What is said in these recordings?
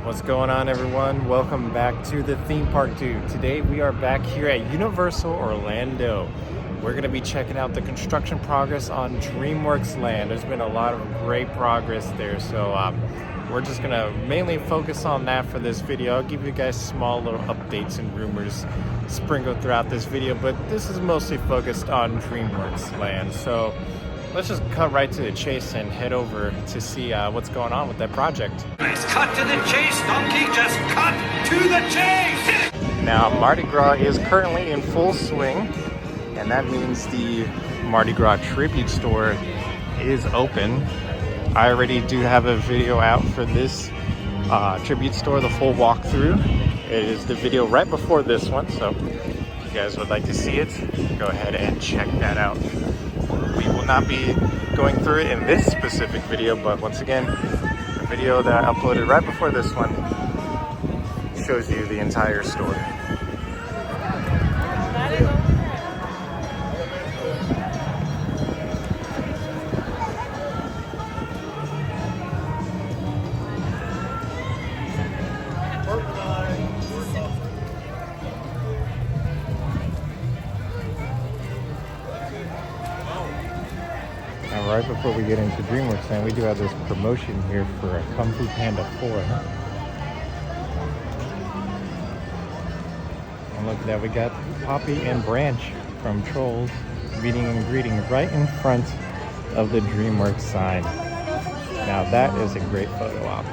What's going on, everyone? Welcome back to the theme park dude. Today we are back here at Universal Orlando. We're going to be checking out the construction progress on Dreamworks Land. There's been a lot of great progress there, so we're just going to mainly focus on that for this video. I'll give you guys small little updates and rumors sprinkled throughout this video, but this is mostly focused on Dreamworks Land. So let's just cut right to the chase and head over to see what's going on with that project. Let's cut to the chase, donkey! Just cut to the chase! Now, Mardi Gras is currently in full swing, and that means the Mardi Gras tribute store is open. I already do have a video out for this tribute store, the full walkthrough. It is the video right before this one, so if you guys would like to see it, go ahead and check that out. We will not be going through it in this specific video, but once again, the video that I uploaded right before this one shows you the entire store. Now, right before we get into Dreamworks Land, we do have this promotion here for Kung Fu Panda 4. And look at that, we got Poppy and Branch from Trolls meeting and greeting right in front of the Dreamworks sign. Now that is a great photo op.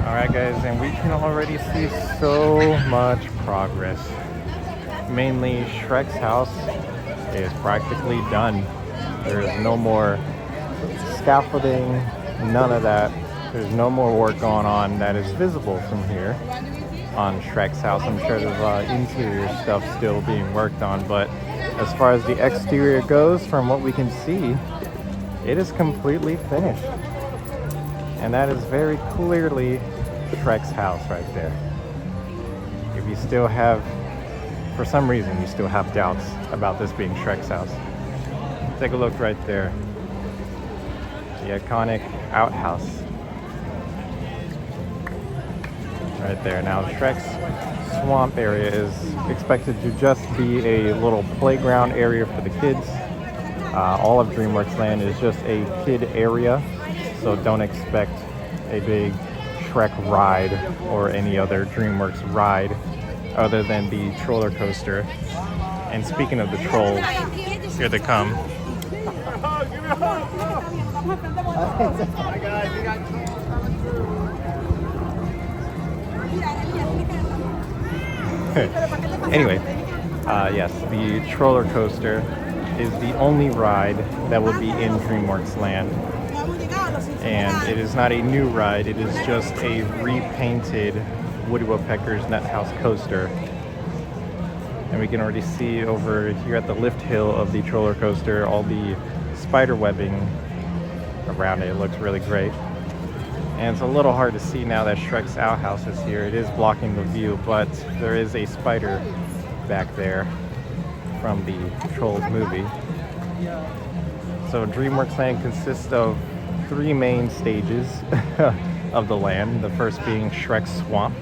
Alright guys, and we can already see so much progress. Mainly Shrek's house is practically done. There is no more scaffolding, none of that. There's no more work going on that is visible from here on Shrek's house. I'm sure there's interior stuff still being worked on, but as far as the exterior goes, from what we can see, it is completely finished. And that is very clearly Shrek's house right there. If you still have, for some reason, you still have doubts about this being Shrek's house, take a look right there. The iconic outhouse. Right there. Now, Shrek's swamp area is expected to just be a little playground area for the kids. All of Dreamworks Land is just a kid area, so don't expect a big Shrek ride or any other Dreamworks ride other than the roller coaster. And speaking of the trolls, here they come. Anyway, yes, the roller coaster is the only ride that will be in Dreamworks Land. And it is not a new ride, it is just a repainted Woody Woodpecker's Nut House coaster. And we can already see over here at the lift hill of the roller coaster all the spider webbing around it. It looks really great. And it's a little hard to see now that Shrek's outhouse is here. It is blocking the view, but there is a spider back there from the Trolls movie. So Dreamworks Land consists of 3 main stages of the land. The first being Shrek's Swamp.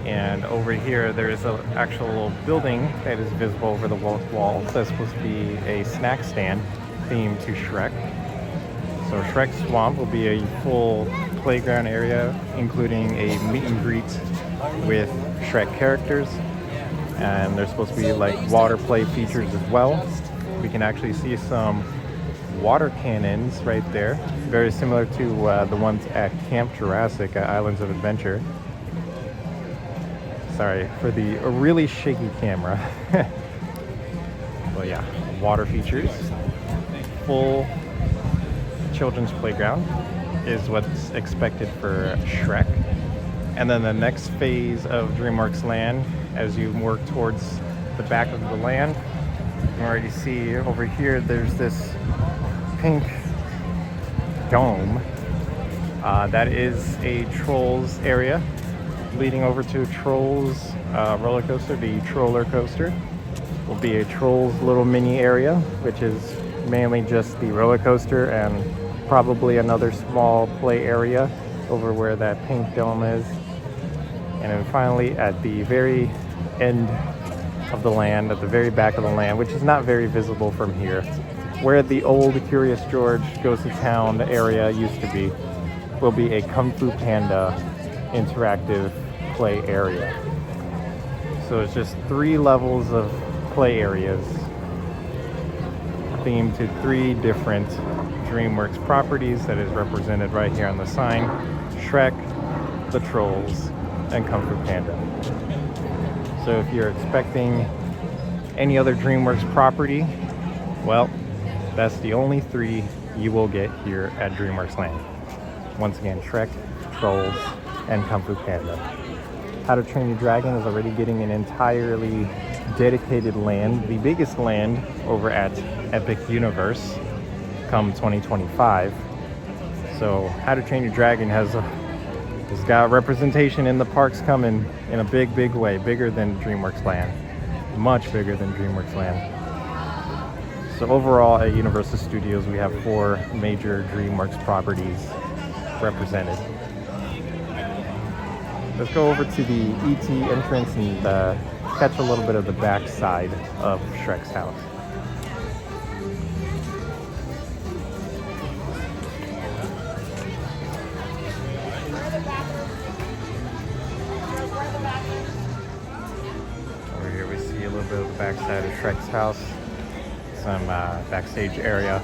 And over here there is an actual little building that is visible over the wall that's supposed to be a snack stand themed to Shrek. So Shrek's Swamp will be a full playground area, including a meet and greet with Shrek characters. And there's supposed to be like water play features as well. We can actually see some water cannons right there, very similar to the ones at Camp Jurassic at Islands of Adventure. Sorry for the really shaky camera. Well, yeah, water features. Full children's playground is what's expected for Shrek. And then the next phase of Dreamworks Land, as you work towards the back of the land, you can already see over here there's this pink dome. That is a Trolls area leading over to Trolls roller coaster, the Troller coaster. will be a Trolls little mini area, which is mainly just the roller coaster and probably another small play area over where that pink dome is. And then finally at the very end of the land, at the very back of the land, which is not very visible from here, where the old Curious George Goes to Town area used to be, will be a Kung Fu Panda interactive play area. So it's just 3 levels of play areas themed to 3 different Dreamworks properties that is represented right here on the sign: Shrek, the Trolls, and Kung Fu Panda. So if you're expecting any other Dreamworks property, well, that's the only 3 you will get here at Dreamworks Land. Once again, Shrek, Trolls, and Kung Fu Panda. How to Train Your Dragon is already getting an entirely dedicated land, the biggest land over at Epic Universe come 2025. So How to Train Your Dragon has got representation in the parks coming in a big way, bigger than Dreamworks Land, much bigger than Dreamworks Land. So overall at Universal Studios we have 4 major Dreamworks properties represented. Let's go over to the ET entrance and catch a little bit of the back side of Shrek's house. Over here we see a little bit of the back side of Shrek's house. Some backstage area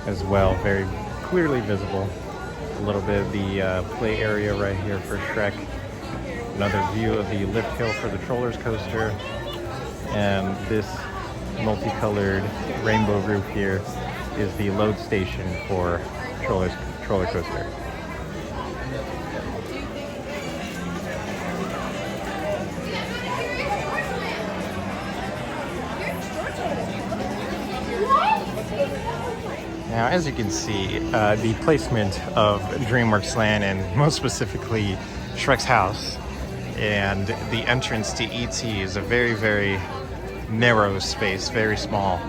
as well, very clearly visible. A little bit of the play area right here for Shrek. Another view of the lift hill for the Trollers coaster. And this multicolored rainbow roof here is the load station for Troller coaster. Now, as you can see, the placement of Dreamworks Land, and most specifically Shrek's house, and the entrance to ET is a very narrow space, very small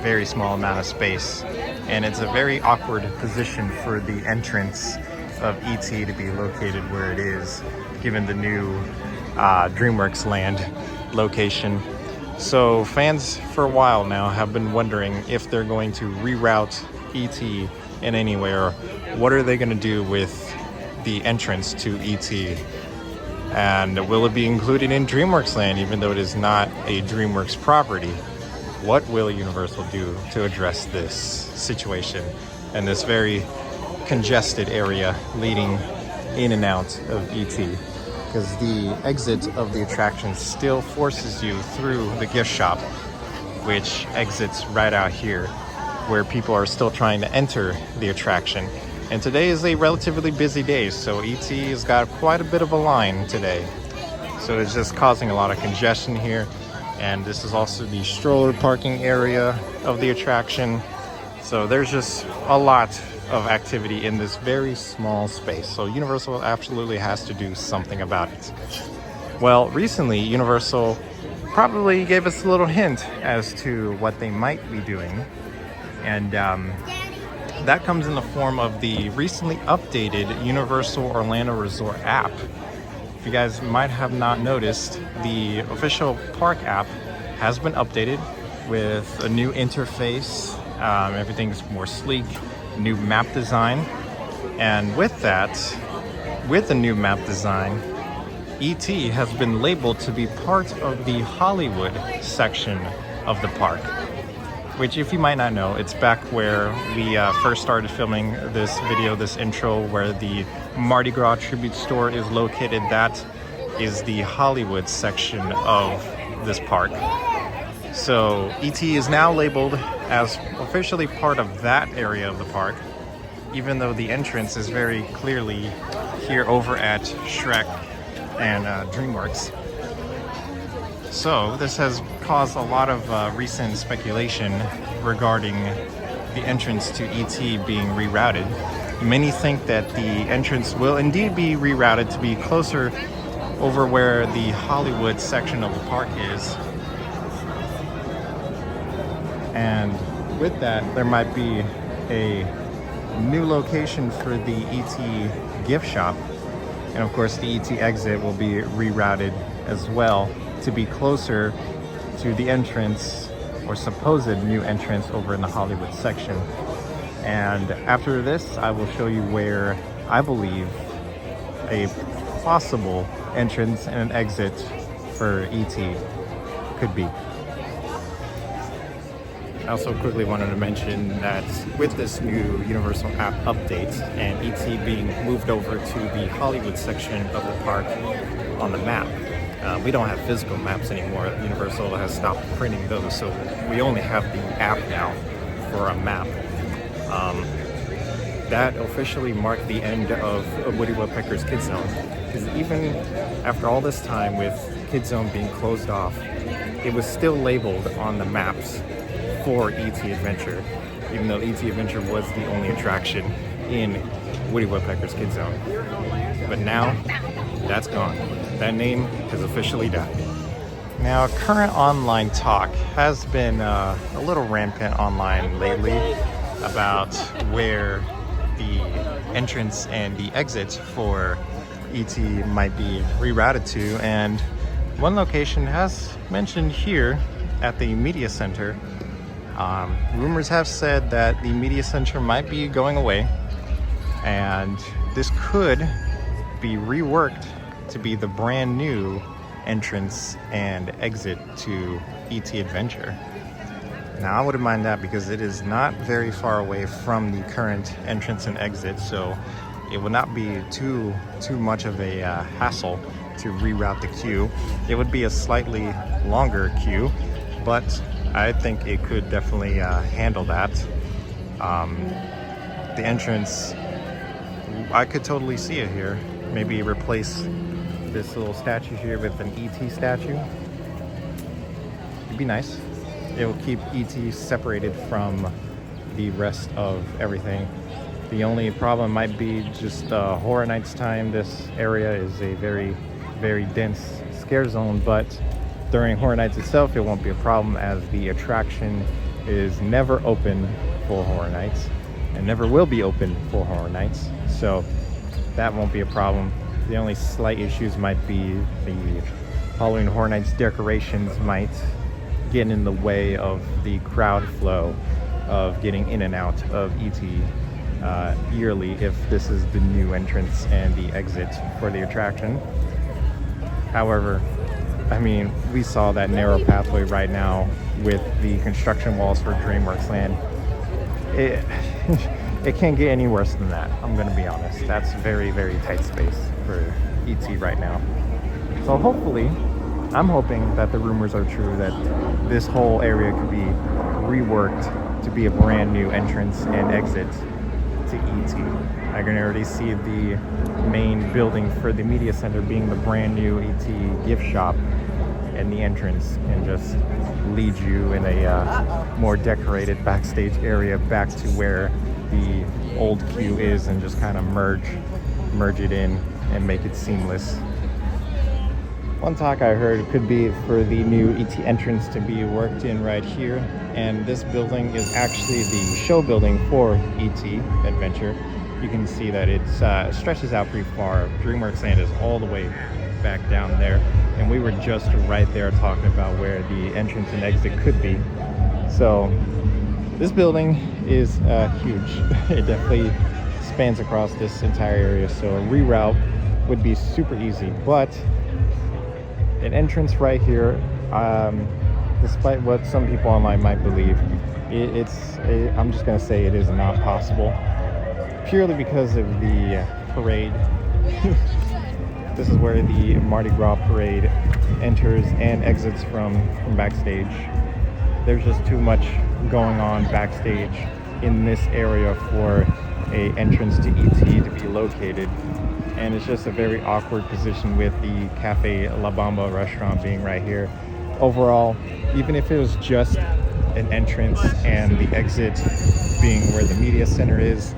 amount of space. And it's a very awkward position for the entrance of ET to be located where it is, given the new Dreamworks Land location. So fans for a while now have been wondering if they're going to reroute ET in any way, or what are they going to do with the entrance to ET, and will it be included in Dreamworks Land even though it is not a Dreamworks property? What will Universal do to address this situation and this very congested area leading in and out of ET? Because the exit of the attraction still forces you through the gift shop, which exits right out here, where people are still trying to enter the attraction. And today is a relatively busy day, so ET has got quite a bit of a line today. So it's just causing a lot of congestion here. And this is also the stroller parking area of the attraction. So there's just a lot of activity in this very small space. So Universal absolutely has to do something about it. Well, recently Universal probably gave us a little hint as to what they might be doing. And that comes in the form of the recently updated Universal Orlando Resort app. If you guys might have not noticed, the official park app has been updated with a new interface. Everything's more sleek, new map design. And with that, with the new map design, ET has been labeled to be part of the Hollywood section of the park. Which, if you might not know, it's back where we first started filming this video, this intro, where the Mardi Gras tribute store is located. That is the Hollywood section of this park. So ET is now labeled as officially part of that area of the park, even though the entrance is very clearly here over at Shrek and Dreamworks. So this has caused a lot of recent speculation regarding the entrance to ET being rerouted. Many think that the entrance will indeed be rerouted to be closer over where the Hollywood section of the park is. And with that, there might be a new location for the ET gift shop. And of course, the ET exit will be rerouted as well to be closer to the entrance or supposed new entrance over in the Hollywood section. And after this, I will show you where I believe a possible entrance and an exit for ET could be. I also quickly wanted to mention that with this new Universal app update and ET being moved over to the Hollywood section of the park on the map, we don't have physical maps anymore. Universal has stopped printing those, so we only have the app now for a map. That officially marked the end of Woody Woodpecker's Kid Zone, because even after all this time with Kid Zone being closed off, it was still labeled on the maps for ET Adventure, even though ET Adventure was the only attraction in Woody Woodpecker's Kid Zone. But now, that's gone. That name has officially died. Now, current online talk has been a little rampant online lately about where the entrance and the exit for ET might be rerouted to, and one location has mentioned here at the media center. Rumors have said that the media center might be going away, and this could be reworked to be the brand new entrance and exit to ET Adventure. Now, I wouldn't mind that because it is not very far away from the current entrance and exit, so it would not be too much of a hassle to reroute the queue. It would be a slightly longer queue, but I think it could definitely handle that. The entrance, I could totally see it here. Maybe replace this little statue here with an ET statue. It'd be nice. It will keep ET separated from the rest of everything. The only problem might be just Horror Nights time. This area is a very, very dense scare zone, but during Horror Nights itself, it won't be a problem as the attraction is never open for Horror Nights and never will be open for Horror Nights. So that won't be a problem. The only slight issues might be the Halloween Horror Nights decorations might get in the way of the crowd flow of getting in and out of ET yearly if this is the new entrance and the exit for the attraction. However, I mean, we saw that narrow pathway right now with the construction walls for Dreamworks Land. It can't get any worse than that, I'm gonna be honest. That's very, very tight space for ET right now. So hopefully, I'm hoping that the rumors are true, that this whole area could be reworked to be a brand new entrance and exit to ET. I can already see the main building for the media center being the brand new ET gift shop, and the entrance can just lead you in a more decorated backstage area back to where the old queue is, and just kind of merge it in and make it seamless. One talk I heard could be for the new ET entrance to be worked in right here, and this building is actually the show building for ET Adventure. You can see that it stretches out pretty far. Dreamworks Land is all the way back down there, and we were just right there talking about where the entrance and exit could be. So this building is huge. It definitely spans across this entire area, so a reroute would be super easy, but an entrance right here, despite what some people online might believe, I'm just going to say it is not possible, purely because of the parade. This is where the Mardi Gras parade enters and exits from backstage. There's just too much going on backstage in this area for a entrance to ET to be located. And it's just a very awkward position with the Cafe La Bamba restaurant being right here. Overall, even if it was just an entrance and the exit being where the media center is,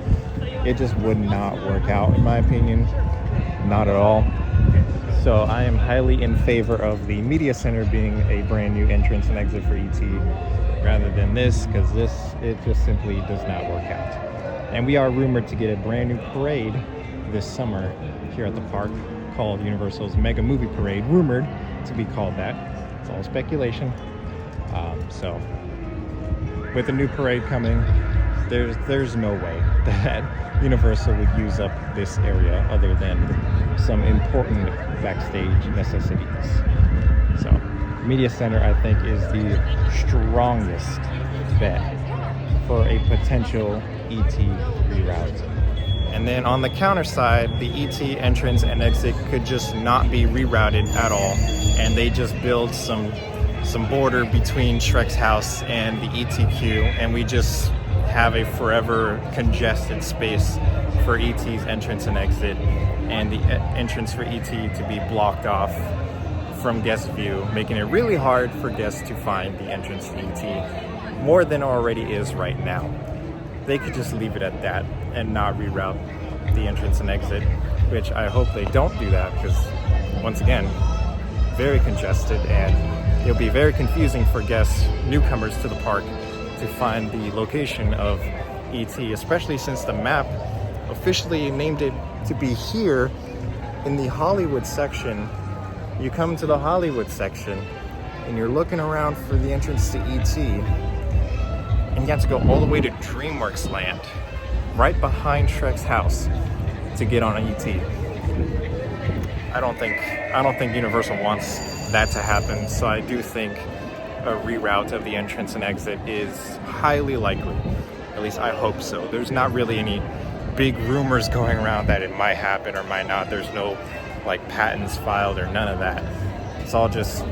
it just would not work out in my opinion. Not at all. So I am highly in favor of the media center being a brand new entrance and exit for ET. rather than this, because it just simply does not work out. And we are rumored to get a brand new parade this summer here at the park called Universal's Mega Movie Parade, rumored to be called that. It's all speculation. So with a new parade coming, there's no way that Universal would use up this area other than some important backstage necessities. So Media Center, I think, is the strongest bet for a potential ET reroute. And then on the counter side, the ET entrance and exit could just not be rerouted at all, and they just build some border between Shrek's house and the ET queue, and we just have a forever congested space for ET's entrance and exit, and the entrance for ET to be blocked off from guest view, making it really hard for guests to find the entrance to ET, more than it already is right now. They could just leave it at that and not reroute the entrance and exit, which I hope they don't do that, because once again, very congested, and it'll be very confusing for guests, newcomers to the park, to find the location of ET, especially since the map officially named it to be here in the Hollywood section. You come to the Hollywood section and you're looking around for the entrance to ET, and you have to go all the way to Dreamworks land, right behind Shrek's house, to get on an ET. I don't think Universal wants that to happen, so I do think a reroute of the entrance and exit is highly likely. At least I hope so. There's not really any big rumors going around that it might happen or might not. There's no like patents filed or none of that. It's all just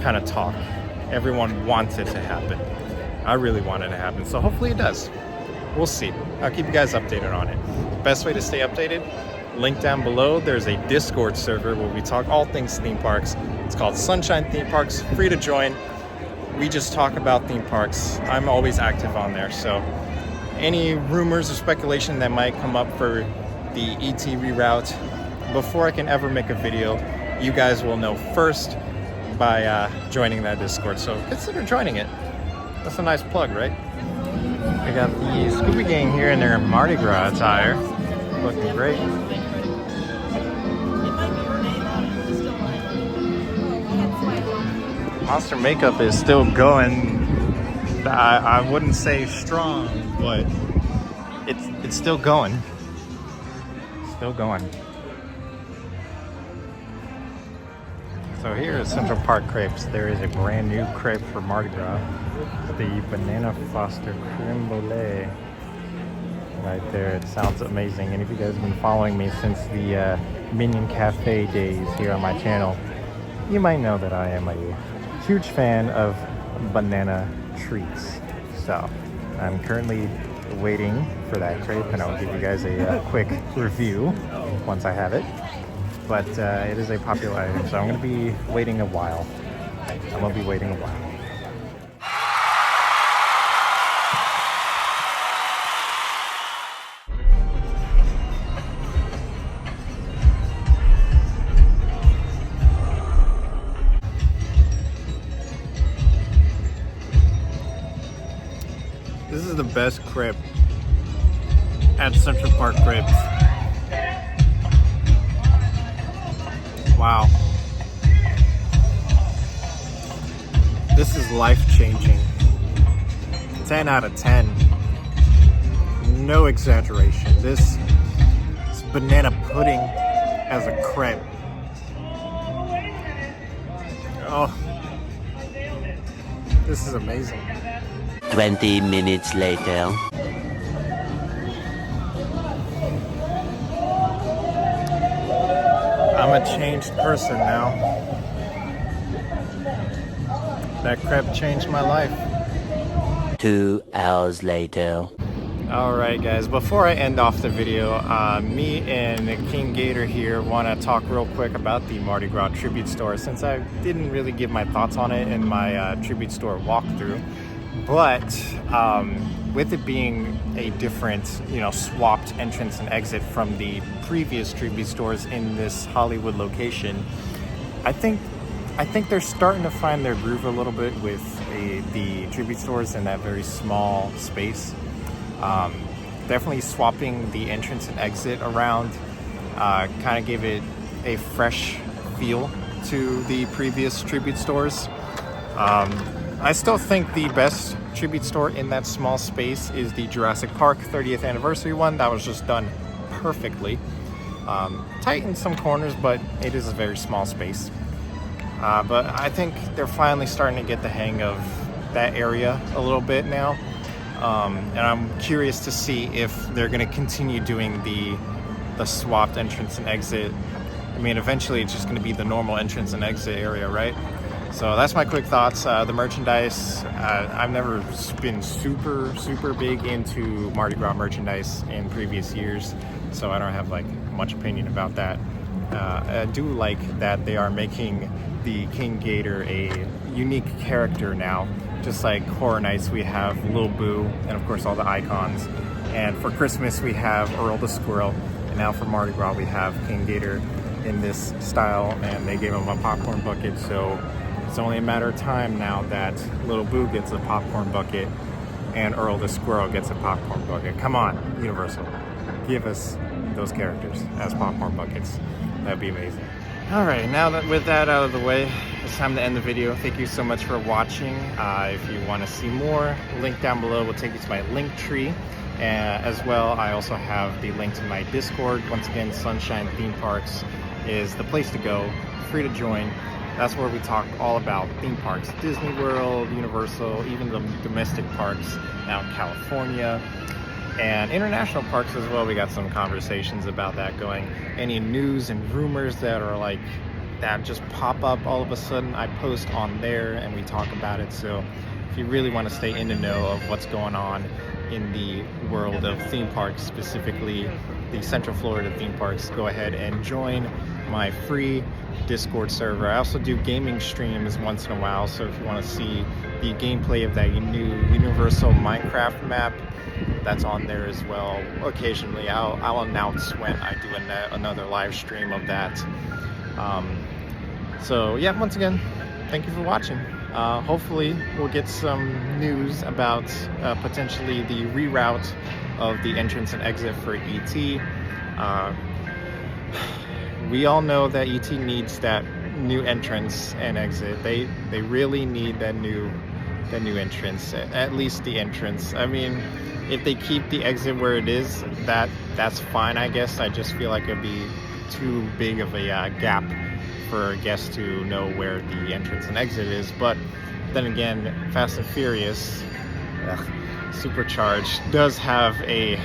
kind of talk. Everyone wants it to happen. I really want it to happen, so hopefully it does. We'll see. I'll keep you guys updated on it. Best way to stay updated, link down below. There's a Discord server where we talk all things theme parks. It's called Sunshine Theme Parks, free to join. We just talk about theme parks. I'm always active on there, so any rumors or speculation that might come up for the ET reroute, before I can ever make a video, you guys will know first by joining that Discord, so consider joining it. That's a nice plug, right? We got the Scooby Gang here in their Mardi Gras attire, looking great. Monster makeup is still going. I wouldn't say strong, but it's still going. Still going. So here at Central Park Crepes, there is a brand new crepe for Mardi Gras, the Banana Foster Creme Brulee. Right there, it sounds amazing. And if you guys have been following me since the Minion Cafe days here on my channel, you might know that I am a huge fan of banana treats. So I'm currently waiting for that crepe, and I'll give you guys a quick review once I have it. But it is a popular item, so I'm going to be waiting a while. This is the best crepe at Central Park Crepes. Wow. This is life-changing. 10 out of 10. No exaggeration. This banana pudding as a crepe. Oh. This is amazing. 20 minutes later. I'm a changed person now. That crepe changed my life. 2 hours later. Alright guys, before I end off the video, me and King Gator here want to talk real quick about the Mardi Gras tribute store, since I didn't really give my thoughts on it in my tribute store walkthrough. But with it being a different, swapped entrance and exit from the previous tribute stores in this Hollywood location, I think I think they're starting to find their groove a little bit with the tribute stores in that very small space. Definitely swapping the entrance and exit around kind of gave it a fresh feel to the previous tribute stores. I still think the best tribute store in that small space is the Jurassic Park 30th anniversary one. That was just done perfectly. Tight in some corners, but it is a very small space. But I think they're finally starting to get the hang of that area a little bit now. And I'm curious to see if they're going to continue doing the swapped entrance and exit. I mean, eventually it's just going to be the normal entrance and exit area, right? So that's my quick thoughts. The merchandise, I've never been super big into Mardi Gras merchandise in previous years, so I don't have like much opinion about that. I do like that they are making the King Gator a unique character now. Just like Horror Nights, we have Lil Boo, and of course all the icons. And for Christmas, we have Earl the Squirrel. And now for Mardi Gras, we have King Gator in this style, and they gave him a popcorn bucket. So it's only a matter of time now that Lil Boo gets a popcorn bucket and Earl the Squirrel gets a popcorn bucket. Come on, Universal. Give us those characters as popcorn buckets. That'd be amazing. All right, now that with that out of the way, it's time to end the video. Thank you so much for watching. If you want to see more, link down below will take you to my link tree. As well, I also have the link to my Discord. Once again, Sunshine Theme Parks is the place to go, free to join. That's where we talk all about theme parks, Disney World, Universal, even the domestic parks out in California, and international parks as well. We got some conversations about that going. Any news and rumors that are like that just pop up all of a sudden, I post on there and we talk about it. So if you really want to stay in the know of what's going on in the world of theme parks, specifically the Central Florida theme parks, go ahead and join my free Discord server. I also do gaming streams once in a while, so if you want to see the gameplay of that new Universal Minecraft map, that's on there as well. Occasionally I'll announce when I do another live stream of that. So yeah, once again, thank you for watching. Hopefully we'll get some news about potentially the reroute of the entrance and exit for ET. We all know that ET needs that new entrance and exit. They really need that new entrance, at least the entrance. I mean, if they keep the exit where it is, that's fine, I guess. I just feel like it'd be too big of a gap for guests to know where the entrance and exit is. But then again, Fast and Furious Supercharged does have a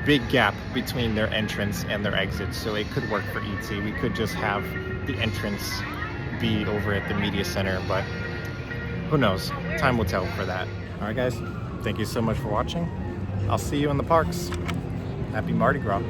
big gap between their entrance and their exit, so it could work for ET. We could just have the entrance be over at the media center, but who knows? Time will tell for that. All right, guys, thank you so much for watching. I'll see you in the parks. Happy Mardi Gras.